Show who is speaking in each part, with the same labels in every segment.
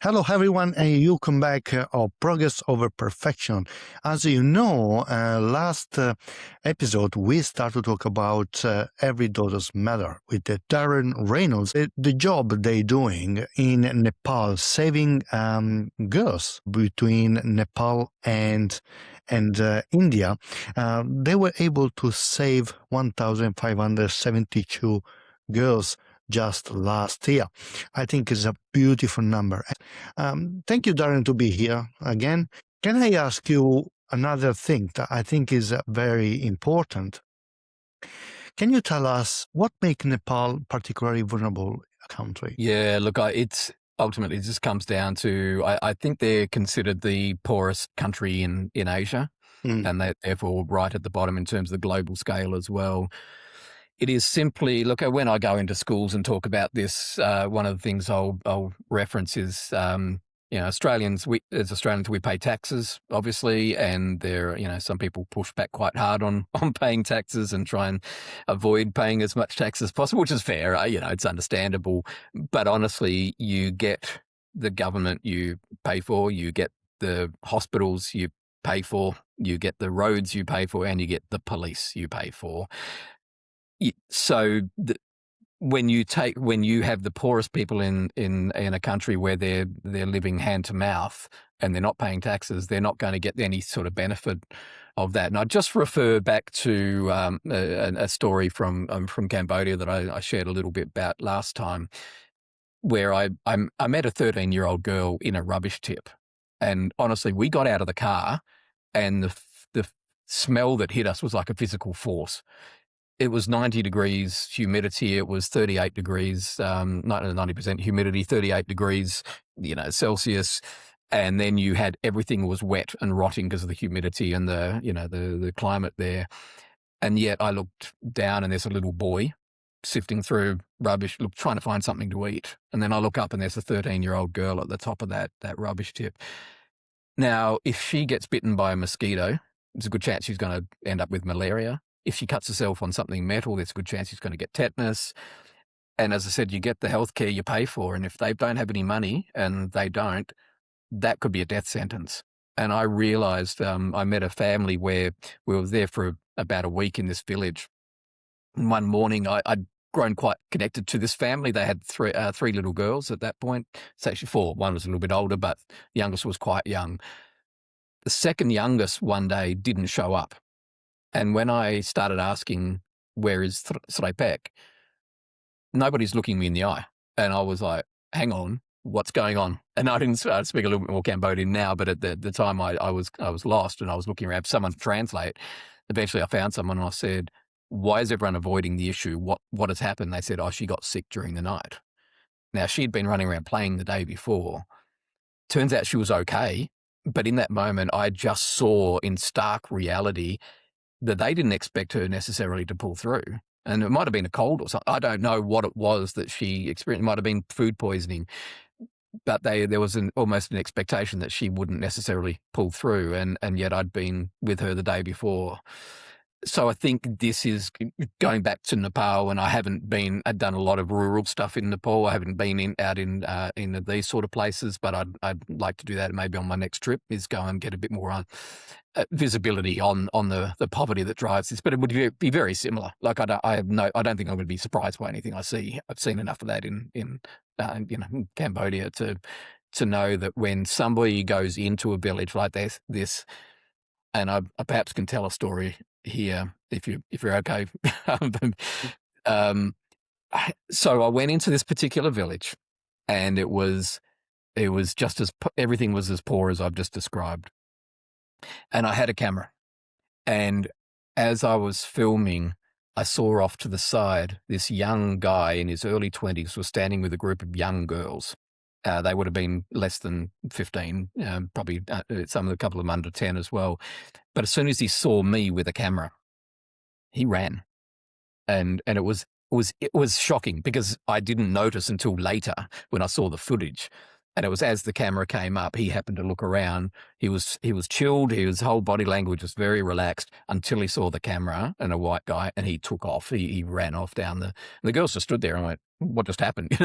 Speaker 1: Hello, everyone, and you come back of Progress Over Perfection. As you know, last episode, we started to talk about Every Daughter's Matter with Darren Reynolds, the job they're doing in Nepal, saving girls between Nepal and India. They were able to save 1,572 girls just last year. I think it's a beautiful number. Thank you, Darren, to be here again. Can I ask you another thing that I think is very important? Can you tell us what makes Nepal particularly vulnerable country?
Speaker 2: Yeah, look, it's ultimately it just comes down to I think they're considered the poorest country in Asia, and they're therefore right at the bottom in terms of the global scale as well. It is simply, look, when I go into schools and talk about this, one of the things I'll reference is, Australians, we pay taxes, obviously, and there, some people push back quite hard on paying taxes and try and avoid paying as much tax as possible, which is fair. It's understandable. But honestly, you get the government you pay for, you get the hospitals you pay for, you get the roads you pay for, and you get the police you pay for. So when you have the poorest people in a country where they're living hand to mouth and they're not paying taxes, they're not going to get any sort of benefit of that. And I just refer back to a story from Cambodia that I shared a little bit about last time, where I met a 13-year-old girl in a rubbish tip, and honestly, we got out of the car, and the smell that hit us was like a physical force. It was 90 degrees humidity. It was 38 degrees, 90% humidity, 38 degrees, Celsius. And then you had everything was wet and rotting because of the humidity and the climate there. And yet I looked down and there's a little boy sifting through rubbish, trying to find something to eat. And then I look up and there's a 13-year-old girl at the top of that rubbish tip. Now, if she gets bitten by a mosquito, there's a good chance she's going to end up with malaria. If she cuts herself on something metal, there's a good chance she's going to get tetanus. And as I said, you get the healthcare you pay for. And if they don't have any money, and they don't, that could be a death sentence. And I realized I met a family where we were there for about a week in this village. And one morning, I'd grown quite connected to this family. They had three little girls at that point. It's actually four. One was a little bit older, but the youngest was quite young. The second youngest one day didn't show up. And when I started asking, where is Srepek? Nobody's looking me in the eye. And I was like, hang on, what's going on? And I didn't speak a little bit more Cambodian now, but at the time I was lost and I was looking around for someone to translate. Eventually I found someone and I said, why is everyone avoiding the issue? What has happened? They said, she got sick during the night. Now, she'd been running around playing the day before. Turns out she was okay. But in that moment, I just saw in stark reality that they didn't expect her necessarily to pull through. And it might have been a cold or something. I don't know what it was that she experienced. It might have been food poisoning. But there was almost an expectation that she wouldn't necessarily pull through. And yet I'd been with her the day before. So I think this is going back to Nepal, and I'd done a lot of rural stuff in Nepal. I haven't been out in these sort of places, but I'd like to do that maybe on my next trip, is go and get a bit more visibility on the poverty that drives this. But it would be very similar. Like I don't think I'm going to be surprised by anything I see. I've seen enough of that in Cambodia to know that when somebody goes into a village like this, and I perhaps can tell a story here if you're okay. So I went into this particular village, and it was just everything was as poor as I've just described. And I had a camera, and as I was filming, I saw off to the side this young guy in his early 20s was standing with a group of young girls. They would have been less than 15, probably a couple of them under 10 as well. But as soon as he saw me with a camera, he ran, and it was shocking because I didn't notice until later when I saw the footage. And it was as the camera came up, he happened to look around. He was chilled. His whole body language was very relaxed until he saw the camera and a white guy, and he took off. He ran off down the girls just stood there and went, "What just happened?"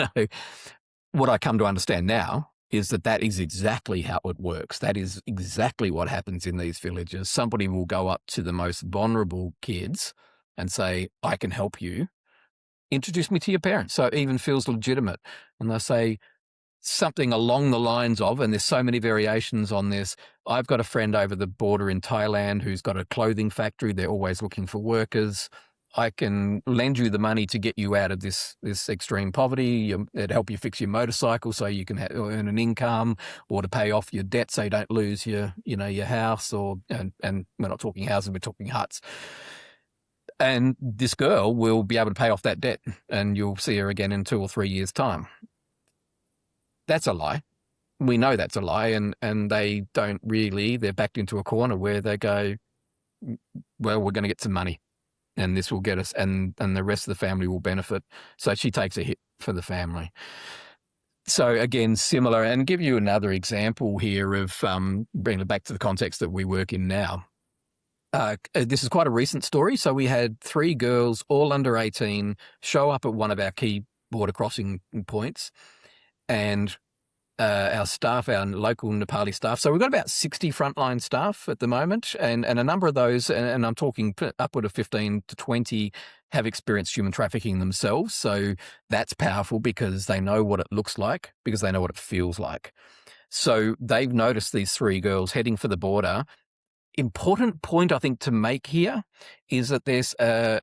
Speaker 2: What I come to understand now is that is exactly how it works. That is exactly what happens in these villages. Somebody will go up to the most vulnerable kids and say, I can help you. Introduce me to your parents. So it even feels legitimate. And they'll say something along the lines of, and there's so many variations on this, I've got a friend over the border in Thailand who's got a clothing factory. They're always looking for workers. I can lend you the money to get you out of this extreme poverty. It'd help you fix your motorcycle so you can earn an income, or to pay off your debt so you don't lose your house, and we're not talking houses, we're talking huts. And this girl will be able to pay off that debt, and you'll see her again in 2 or 3 years' time. That's a lie. We know that's a lie, and they don't really. They're backed into a corner where they go, well, we're going to get some money, and this will get us, and the rest of the family will benefit. So she takes a hit for the family. So again, similar, and give you another example here of bringing it back to the context that we work in now. This is quite a recent story. So we had 3 girls, all under 18, show up at one of our key border crossing points, and our staff, our local Nepali staff. So we've got about 60 frontline staff at the moment, and a number of those, and I'm talking upward of 15 to 20, have experienced human trafficking themselves. So that's powerful because they know what it looks like, because they know what it feels like. So they've noticed these 3 girls heading for the border. Important point, I think, to make here is that there's a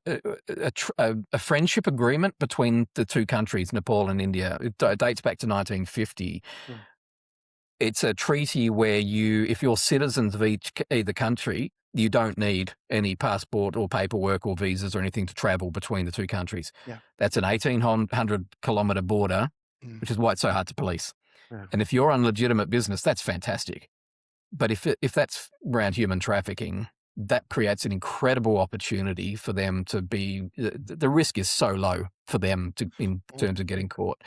Speaker 2: friendship agreement between the 2 countries, Nepal and India. It dates back to 1950. Mm. It's a treaty where if you're citizens of either country, you don't need any passport or paperwork or visas or anything to travel between the 2 countries. Yeah. That's an 1,800-kilometre border, which is why it's so hard to police. Yeah. And if you're on legitimate business, that's fantastic. But if that's around human trafficking, that creates an incredible opportunity for them to be. The risk is so low for them in terms of getting caught.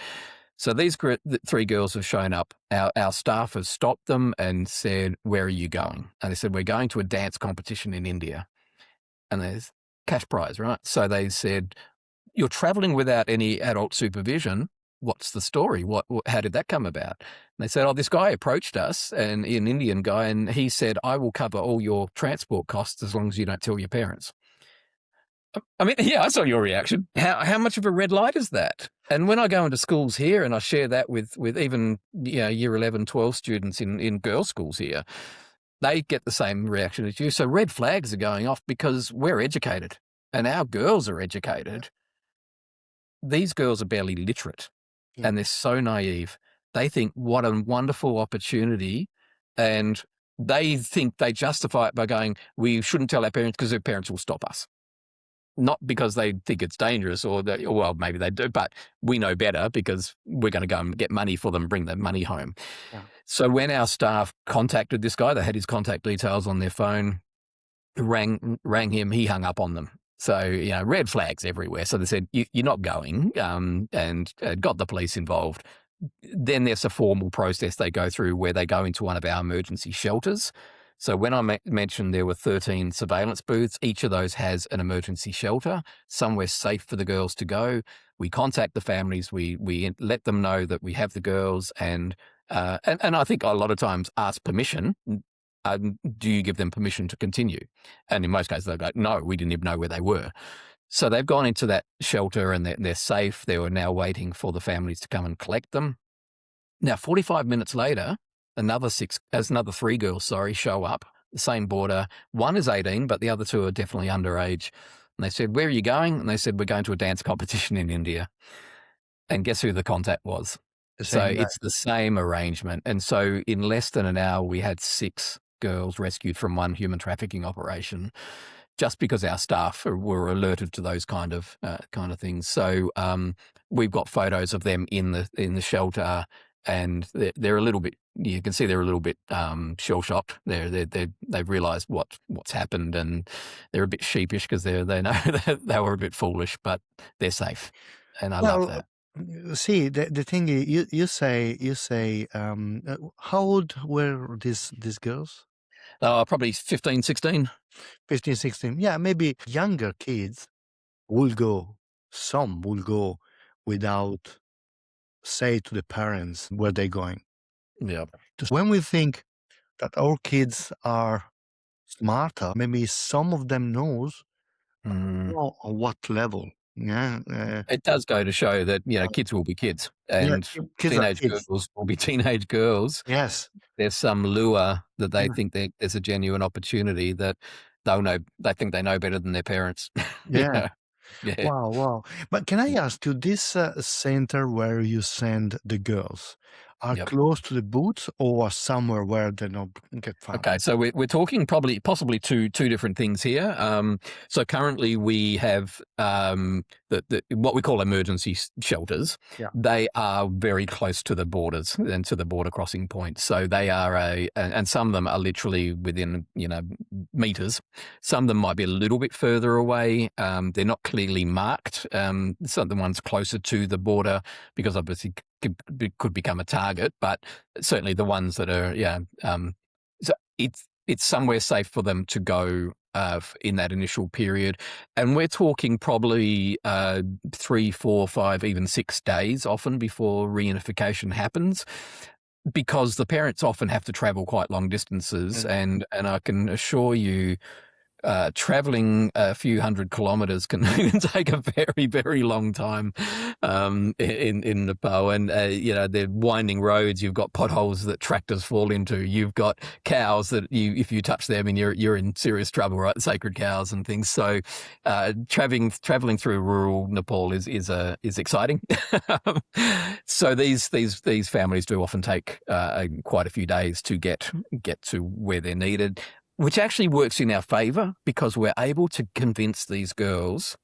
Speaker 2: So these 3 girls have shown up. Our staff has stopped them and said, "Where are you going?" And they said, "We're going to a dance competition in India." And there's cash prize, right? So they said, "You're traveling without any adult supervision. What's the story? How did that come about?" And they said, "Oh, this guy approached us, and an Indian guy, and he said, I will cover all your transport costs as long as you don't tell your parents." I mean, yeah, I saw your reaction. How much of a red light is that? And when I go into schools here and I share that with even year 11, 12 students in girls' schools here, they get the same reaction as you. So red flags are going off because we're educated and our girls are educated. These girls are barely literate. Yeah. And they're so naive. They think, what a wonderful opportunity. And they think they justify it by going, we shouldn't tell our parents because their parents will stop us. Not because they think it's dangerous well, maybe they do, but we know better because we're going to go and get money for them, bring the money home. Yeah. So when our staff contacted this guy, they had his contact details on their phone, rang him, he hung up on them. So, red flags everywhere. So they said, you're not going, and got the police involved. Then there's a formal process they go through where they go into one of our emergency shelters. So when I mentioned there were 13 surveillance booths, each of those has an emergency shelter, somewhere safe for the girls to go. We contact the families. We let them know that we have the girls, and I think a lot of times ask permission. Do you give them permission to continue? And in most cases, they go, no, we didn't even know where they were. So they've gone into that shelter and they're safe. They were now waiting for the families to come and collect them. Now, 45 minutes later, another 3 girls, show up, the same border. One is 18, but the other 2 are definitely underage. And they said, "Where are you going?" And they said, "We're going to a dance competition in India." And guess who the contact was? So it's the same arrangement. And so in less than an hour, we had 6 girls rescued from one human trafficking operation, just because our staff were alerted to those kind of things. So we've got photos of them in the shelter, and they're a little bit. You can see they're a little bit shell shocked. They've realised what's happened, and they're a bit sheepish because they know that they were a bit foolish, but they're safe, and I love that.
Speaker 1: See, the thing is, you say, how old were these girls?
Speaker 2: Probably 15, 16.
Speaker 1: 15, 16. Yeah, maybe younger kids some will go without say to the parents where they're going.
Speaker 2: Yeah.
Speaker 1: When we think that our kids are smarter, maybe some of them knows on what level. Yeah,
Speaker 2: It does go to show that, kids will be kids,
Speaker 1: yeah,
Speaker 2: and
Speaker 1: kids are
Speaker 2: teenage
Speaker 1: kids.
Speaker 2: girls will be teenage girls.
Speaker 1: Yes.
Speaker 2: There's some lure that they
Speaker 1: Yeah.
Speaker 2: think there's a genuine opportunity that they think they know better than their parents.
Speaker 1: Yeah.
Speaker 2: Yeah.
Speaker 1: Wow, wow. But can I ask you, this center where you send the girls are
Speaker 2: Yep.
Speaker 1: close to the booths or somewhere where they don't get found?
Speaker 2: Okay, so we're talking possibly two different things here. So currently we have the what we call emergency shelters.
Speaker 1: Yeah.
Speaker 2: They are very close to the borders and to the border crossing points. So they are and some of them are literally within meters. Some of them might be a little bit further away. They're not clearly marked. Some of the ones closer to the border because obviously could become a target, but certainly the ones that are so it's somewhere safe for them to go in that initial period, and we're talking probably 3, 4, 5, even 6 days often before reunification happens, because the parents often have to travel quite long distances, and I can assure you, traveling a few hundred kilometers can take a very, very long time in Nepal. And, they're winding roads. You've got potholes that tractors fall into. You've got cows that if you touch them and you're in serious trouble, right? Sacred cows and things. So traveling through rural Nepal is exciting. So these families do often take quite a few days to get to where they're needed, which actually works in our favor because we're able to convince these girls,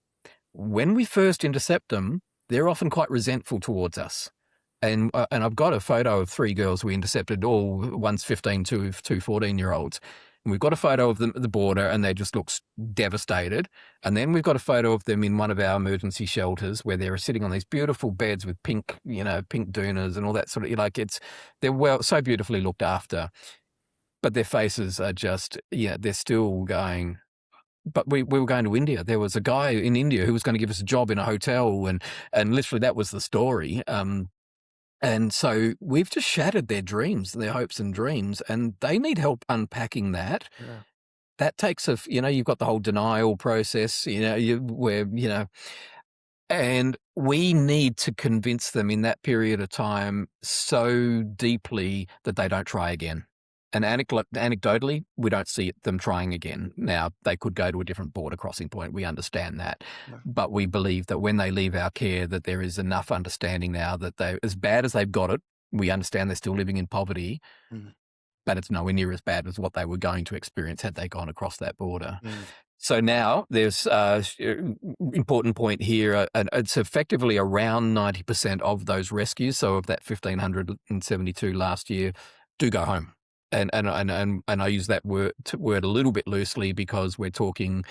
Speaker 2: when we first intercept them, they're often quite resentful towards us. And I've got a photo of 3 girls we intercepted, all one's 15, two 14-year-olds. And we've got a photo of them at the border and they just look devastated. And then we've got a photo of them in one of our emergency shelters where they're sitting on these beautiful beds with pink doonas and all that sort of, they're so beautifully looked after. But their faces are just, they're still going, but we were going to India. There was a guy in India who was going to give us a job in a hotel, and literally that was the story. And so we've just shattered their dreams, their hopes and dreams, and they need help unpacking that.
Speaker 1: Yeah.
Speaker 2: That takes you've got the whole denial process, and we need to convince them in that period of time so deeply that they don't try again. And anecdotally, we don't see them trying again. Now, they could go to a different border crossing point. We understand that.
Speaker 1: Yeah.
Speaker 2: But we believe that when they leave our care, that there is enough understanding now that as bad as they've got it, we understand they're still living in poverty, but it's nowhere near as bad as what they were going to experience had they gone across that border. So now there's important point here. It's effectively around 90% of those rescues, so of that 1,572 last year, do go home. And I use that word a little bit loosely because we're talking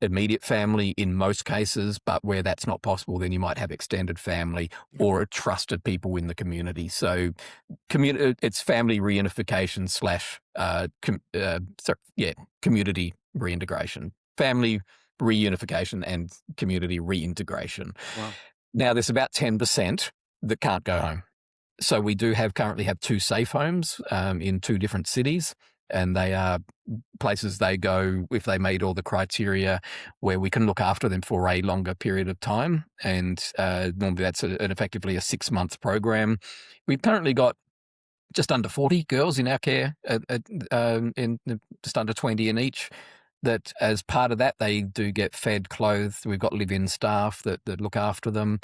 Speaker 2: immediate family in most cases, but where that's not possible, then you might have extended family or trusted people in the community. So it's family reunification / community reintegration, family reunification and community reintegration.
Speaker 1: Wow.
Speaker 2: Now there's about 10% that can't go home. So we currently have 2 safe homes in 2 different cities, and they are places they go if they meet all the criteria where we can look after them for a longer period of time. And normally that's effectively a 6-month program. We've currently got just under 40 girls in our care, in just under 20 in each. That as part of that, they do get fed, clothed. We've got live-in staff that look after them.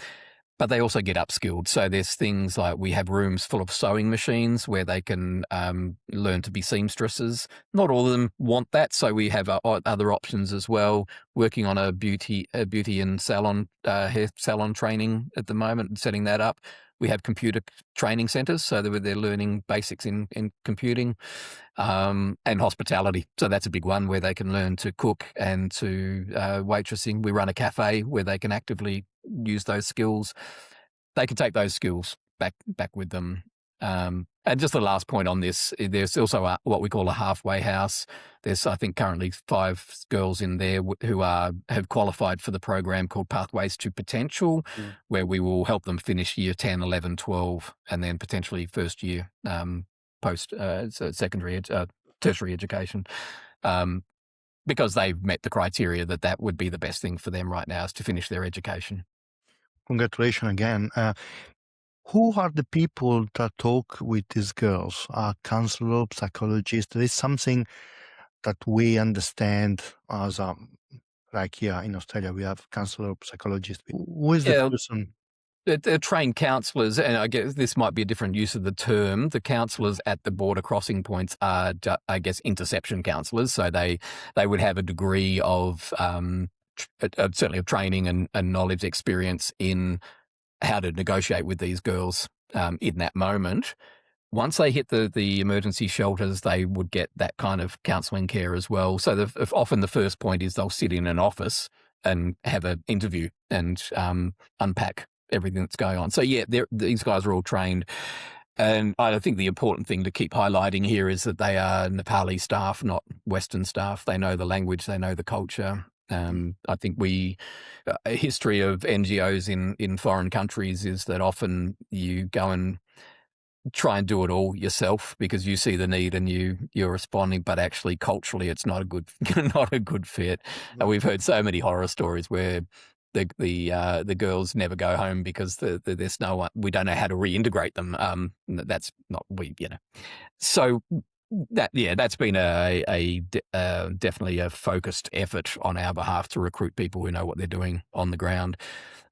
Speaker 2: But they also get upskilled. So there's things like we have rooms full of sewing machines where they can learn to be seamstresses. Not all of them want that, so we have other options as well. Working on a beauty and salon hair salon training at the moment and setting that up. We have computer training centres, so they're learning basics in computing, and hospitality. So that's a big one where they can learn to cook and to waitressing. We run a cafe where they can actively use those skills. They can take those skills back with them. And just the last point on this, there's also what we call a halfway house. There's, I think, currently 5 girls in there who have qualified for the program called Pathways to Potential, where we will help them finish year 10, 11, 12, and then potentially first year post secondary, tertiary education. Because they've met the criteria that would be the best thing for them right now, is to finish their education.
Speaker 1: Congratulations again. Who are the people that talk with these girls? Are counselors, psychologists? There is something that we understand as like here in Australia, we have counselor, psychologist. Who is the person?
Speaker 2: They're trained counsellors, and I guess this might be a different use of the term. The counsellors at the border crossing points are, I guess, interception counsellors. So they would have a degree of certainly of training and knowledge, experience in how to negotiate with these girls in that moment. Once they hit the emergency shelters, they would get that kind of counselling care as well. So often the first point is they'll sit in an office and have an interview and unpack everything that's going on. So yeah, these guys are all trained. And I think the important thing to keep highlighting here is that they are Nepali staff, not Western staff. They know the language, they know the culture. I think a history of NGOs in foreign countries is that often you go and try and do it all yourself because you see the need and you're responding, but actually culturally it's not a good fit. And we've heard so many horror stories where the girls never go home because there's no one, we don't know how to reintegrate them. That's not So that's been definitely a focused effort on our behalf to recruit people who know what they're doing on the ground.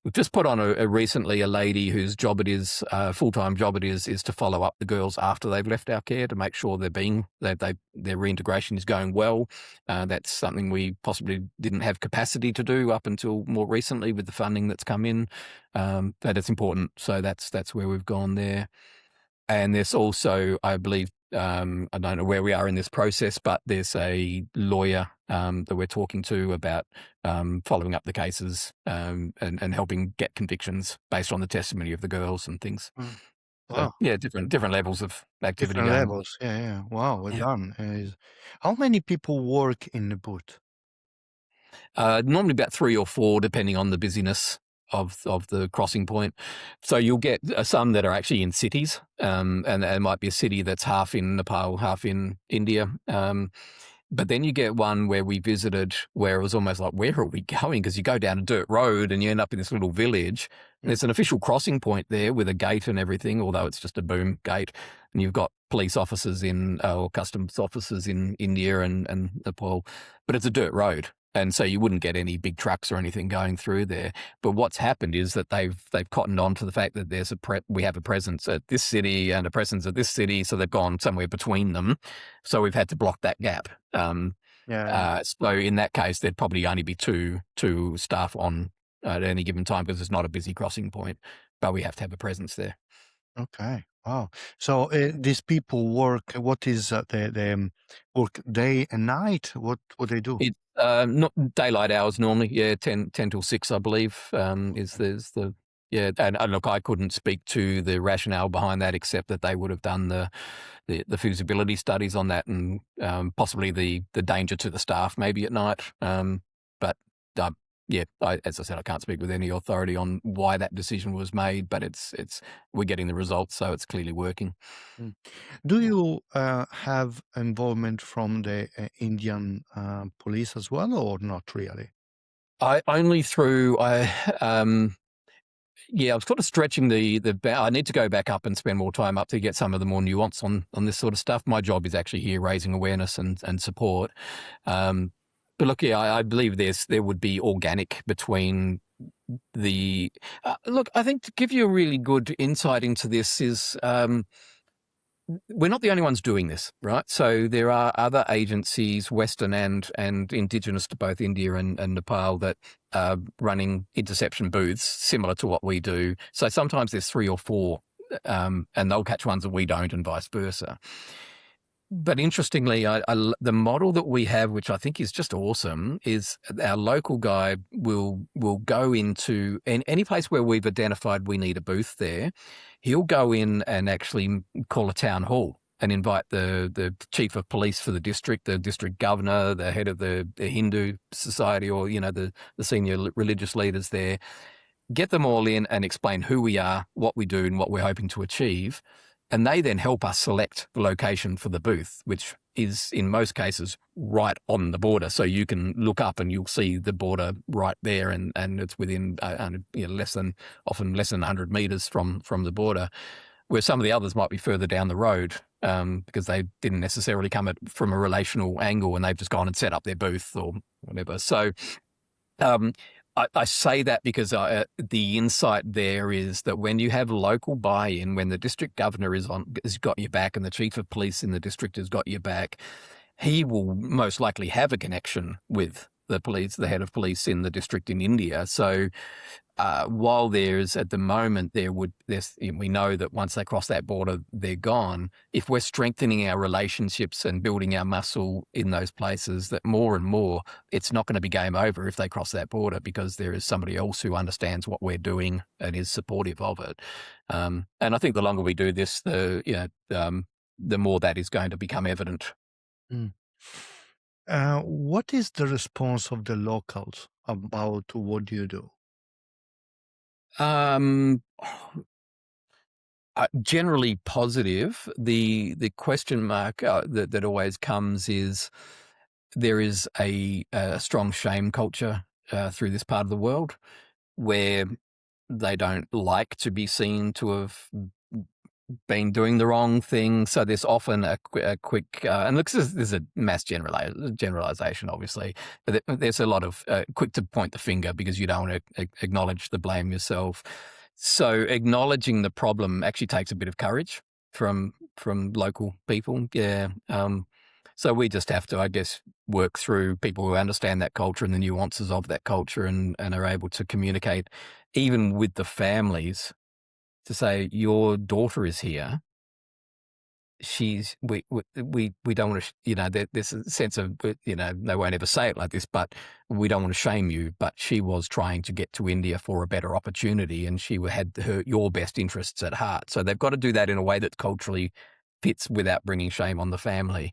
Speaker 2: We've just put on recently a lady whose job it is, full-time job it is to follow up the girls after they've left our care to make sure their reintegration is going well. That's something we possibly didn't have capacity to do up until more recently with the funding that's come in, but it's important. So that's where we've gone there. And there's also, I believe, I don't know where we are in this process, but there's a lawyer that we're talking to about following up the cases and helping get convictions based on the testimony of the girls and things.
Speaker 1: Wow.
Speaker 2: So, yeah, different levels of activity.
Speaker 1: Different levels, yeah. Wow, well done. How many people work in the booth?
Speaker 2: Normally about 3 or 4, depending on the busyness of the crossing point. So you'll get some that are actually in cities, and it might be a city that's half in Nepal, half in India. But then you get one where we visited where it was almost like, where are we going? Because you go down a dirt road and you end up in this little village. And there's an official crossing point there with a gate and everything, although it's just a boom gate. And you've got police officers or customs officers in India and Nepal, but it's a dirt road. And so you wouldn't get any big trucks or anything going through there. But what's happened is that they've cottoned on to the fact that we have a presence at this city and a presence at this city, so they've gone somewhere between them. So we've had to block that gap. So in that case, there'd probably only be two staff on at any given time because it's not a busy crossing point, but we have to have a presence there.
Speaker 1: Okay. Wow. So these people work. What is they work day and night? What they do?
Speaker 2: It's not daylight hours normally. Yeah, 10 till 6, I believe. And look, I couldn't speak to the rationale behind that, except that they would have done the feasibility studies on that and possibly the danger to the staff maybe at night. But as I said, I can't speak with any authority on why that decision was made, but we're getting the results, so it's clearly working.
Speaker 1: Do you have involvement from the Indian police as well, or not really?
Speaker 2: I was sort of stretching the I need to go back up and spend more time up to get some of the more nuance on this sort of stuff. My job is actually here raising awareness and support. But look, I believe there would be organic between the look. I think to give you a really good insight into this is we're not the only ones doing this, right? So there are other agencies, Western and indigenous to both India and Nepal, that are running interception booths similar to what we do. So sometimes there's 3 or 4, and they'll catch ones that we don't, and vice versa. But interestingly, the model that we have, which I think is just awesome, is our local guy will go into any place where we've identified we need a booth there. He'll go in and actually call a town hall and invite the chief of police for the district governor, the head of the Hindu society, or the senior religious leaders there. Get them all in and explain who we are, what we do, and what we're hoping to achieve. And they then help us select the location for the booth, which is in most cases right on the border. So you can look up and you'll see the border right there, and it's within less than 100 meters from the border, where some of the others might be further down the road because they didn't necessarily come at from a relational angle and they've just gone and set up their booth or whatever. So I say that because the insight there is that when you have local buy-in, when the district governor has got your back and the chief of police in the district has got your back, he will most likely have a connection with the head of police in the district in India. So while there's at the moment we know that once they cross that border, they're gone. If we're strengthening our relationships and building our muscle in those places, that more and more, it's not going to be game over if they cross that border, because there is somebody else who understands what we're doing and is supportive of it. And I think the longer we do this, the more that is going to become evident.
Speaker 1: Mm. What is the response of the locals about what you do?
Speaker 2: Generally positive. The question mark that always comes is there is a strong shame culture through this part of the world, where they don't like to be seen to have been doing the wrong thing. So there's often a quick, and look, this is a mass generalization, obviously, but there's a lot of quick to point the finger because you don't want to acknowledge the blame yourself. So acknowledging the problem actually takes a bit of courage from local people. Yeah. So we just have to, I guess, work through people who understand that culture and the nuances of that culture and are able to communicate even with the families to say, your daughter is here. We don't want to, there's a sense of, they won't ever say it like this, but we don't want to shame you, but she was trying to get to India for a better opportunity and she had your best interests at heart. So they've got to do that in a way that culturally fits without bringing shame on the family.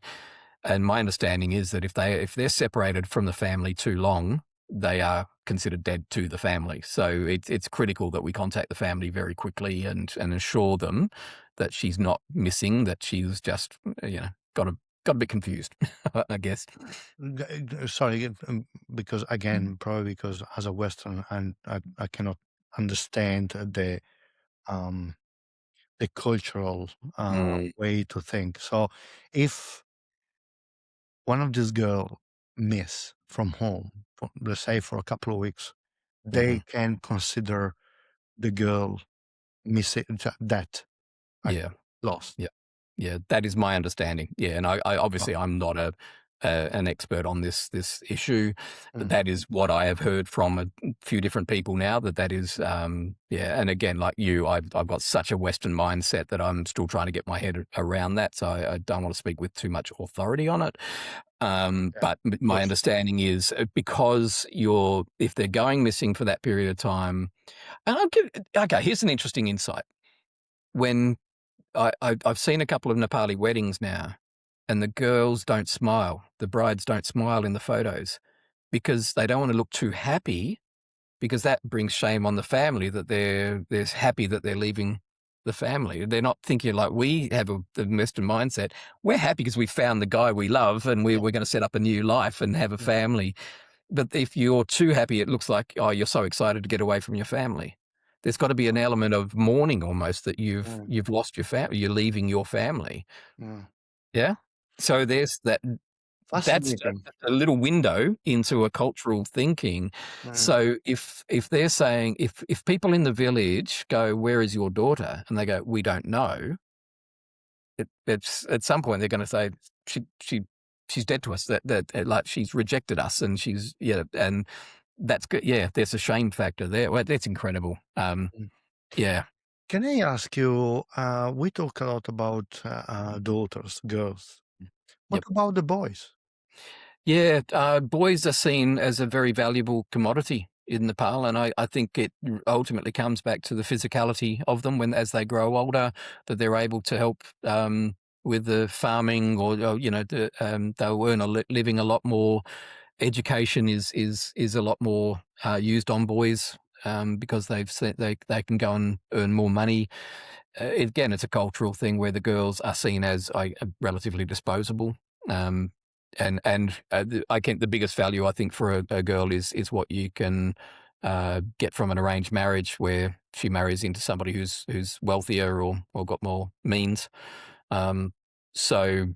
Speaker 2: And my understanding is that if they're separated from the family too long, they are considered dead to the family. So it's critical that we contact the family very quickly and assure them that she's not missing, that she's just got a bit confused, I guess.
Speaker 1: Sorry, because again, probably because as a Western, and I cannot understand the cultural way to think. So if one of these girls miss from home, let's say for a couple of weeks, they can consider the girl missing that lost.
Speaker 2: Yeah, that is my understanding. Yeah, and I obviously I'm not an expert on this issue, but that is what I have heard from a few different people now. That is, And again, like you, I've got such a Western mindset that I'm still trying to get my head around that. So I don't want to speak with too much authority on it. But my understanding is because if they're going missing for that period of time, and here's an interesting insight. When I've seen a couple of Nepali weddings now, and the girls don't smile. The brides don't smile in the photos because they don't want to look too happy, because that brings shame on the family that they're happy that they're leaving the family. They're not thinking like we have the Western mindset. We're happy because we found the guy we love and we're going to set up a new life and have a family. But if you're too happy, it looks like, oh, you're so excited to get away from your family. There's got to be an element of mourning almost that you've lost your family. You're leaving your family. Yeah. So there's that. That's a little window into a cultural thinking. So if they're saying, if people in the village go, "Where is your daughter?" and they go, "We don't know," it's at some point they're going to say, she's dead to us. That like she's rejected us, and and that's good. Yeah, there's a shame factor there. Well, that's incredible. Yeah.
Speaker 1: Can I ask you? We talk a lot about daughters, girls. What
Speaker 2: Yep.
Speaker 1: about the boys?
Speaker 2: Yeah, boys are seen as a very valuable commodity in Nepal, and I think it ultimately comes back to the physicality of them when, as they grow older, that they're able to help with the farming, or they'll earn a living a lot more. Education is a lot more used on boys because they've said they can go and earn more money. Again, it's a cultural thing where the girls are seen as relatively disposable. I think the biggest value, I think, for a girl is what you can get from an arranged marriage, where she marries into somebody who's wealthier or got more means. So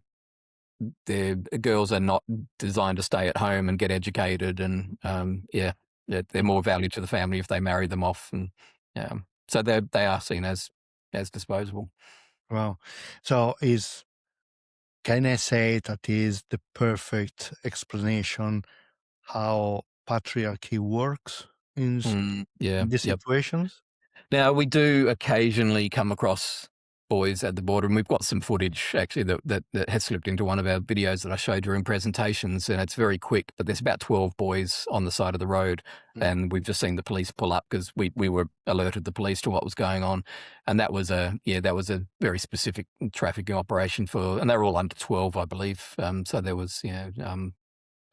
Speaker 2: the girls are not designed to stay at home and get educated, and they're more value to the family if they marry them off, and so they are seen as disposable.
Speaker 1: Wow. So can I say that is the perfect explanation how patriarchy works in
Speaker 2: Yeah,
Speaker 1: these
Speaker 2: yep.
Speaker 1: situations?
Speaker 2: Now, we do occasionally come across boys at the border, and we've got some footage actually that has slipped into one of our videos that I showed during presentations, and it's very quick, but there's about 12 boys on the side of the road, and we've just seen the police pull up because we were alerted the police to what was going on, and that was a very specific trafficking operation and they were all under 12, I believe. So there was,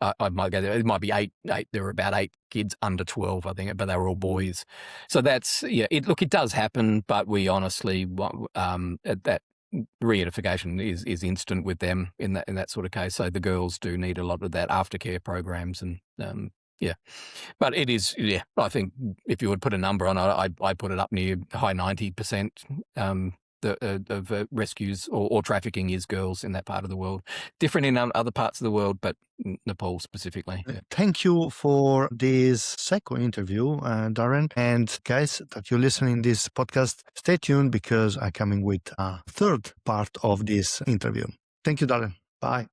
Speaker 2: I might go there. It might be eight. There were about 8 kids under 12, I think, but they were all boys. So that's it does happen, but we honestly, that reunification is instant with them in that sort of case. So the girls do need a lot of that aftercare programs, and but it is, I think if you would put a number on it, I put it up near high 90%. Of rescues or trafficking is girls in that part of the world. Different in other parts of the world, but Nepal specifically. Yeah.
Speaker 1: Thank you for this second interview, Darren. And guys, that you're listening this podcast, stay tuned because I'm coming with a third part of this interview. Thank you, Darren. Bye.